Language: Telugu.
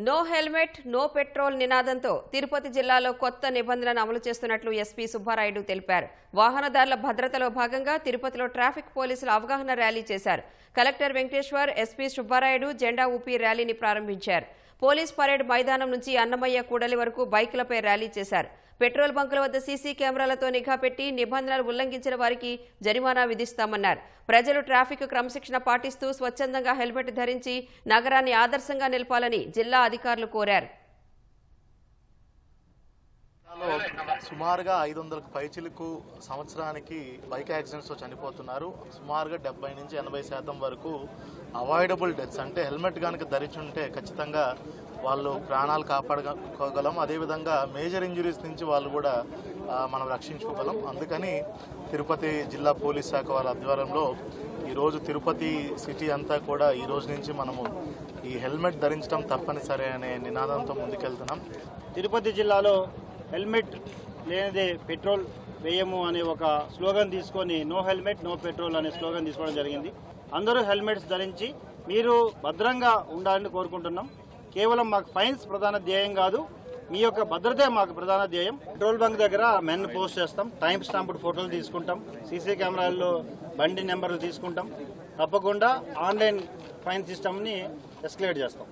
నో హెల్మెట్ నో పెట్రోల్ నినాదంతో తిరుపతి జిల్లాలో కొత్త నిబంధనలను అమలు చేస్తున్నట్లు ఎస్పీ సుబ్బారాయుడు తెలిపారు. వాహనదారుల భద్రతలో భాగంగా తిరుపతిలో ట్రాఫిక్ పోలీసులు అవగాహన ర్యాలీ చేశారు. కలెక్టర్ వెంకటేశ్వర్, ఎస్పీ సుబ్బారాయుడు జెండా ఊపి ర్యాలీని ప్రారంభించారు. పోలీస్ పరేడ్ మైదానం నుంచి అన్నమయ్య కూడలి వరకు బైకులపై ర్యాలీ చేశారు. పెట్రోల్ బంకుల వద్ద సీసీ కెమెరాలతో నిఘా పెట్టి నిబంధనలు ఉల్లంఘించిన వారికి జరిమానా విధిస్తామన్నారు. ప్రజలు ట్రాఫిక్ క్రమశిక్షణ పాటిస్తూ స్వచ్ఛందంగా హెల్మెట్ ధరించి నగరాన్ని ఆదర్శంగా నిలపాలని జిల్లా అధికారులు కోరారు. సుమారుగా 500కు పైచిలకు సంవత్సరానికి బైక్ యాక్సిడెంట్స్తో చనిపోతున్నారు. సుమారుగా 70 నుంచి 80% వరకు అవాయిడబుల్ డెత్స్, అంటే హెల్మెట్ కనుక ధరించుంటే ఖచ్చితంగా వాళ్ళు ప్రాణాలు కాపాడుకోగలం. అదేవిధంగా మేజర్ ఇంజురీస్ నుంచి వాళ్ళు కూడా మనం రక్షించుకోగలం. అందుకని తిరుపతి జిల్లా పోలీస్ శాఖ వారి ఆధ్వర్యంలో ఈరోజు తిరుపతి సిటీ అంతా కూడా ఈ రోజు నుంచి మనము ఈ హెల్మెట్ ధరించడం తప్పనిసరి అనే నినాదంతో ముందుకెళ్తున్నాం. తిరుపతి జిల్లాలో హెల్మెట్ లేనిదే పెట్రోల్ వేయము అనే ఒక స్లోగన్ తీసుకొని నో హెల్మెట్ నో పెట్రోల్ అనే స్లోగన్ తీసుకోవడం జరిగింది. అందరూ హెల్మెట్స్ ధరించి మీరు భద్రంగా ఉండాలని కోరుకుంటున్నాం. కేవలం మాకు ఫైన్స్ ప్రధాన ధ్యేయం కాదు, మీ యొక్క భద్రతే మాకు ప్రధాన ధ్యేయం. పెట్రోల్ బంక్ దగ్గర మెన్ పోస్ట్ చేస్తాం, టైం స్టాంప్డ్ ఫోటోలు తీసుకుంటాం, సీసీ కెమెరాల్లో బండి నెంబర్లు తీసుకుంటాం. తప్పకుండా ఆన్లైన్ ఫైన్ సిస్టమ్ని ఎస్కలేట్ చేస్తాం.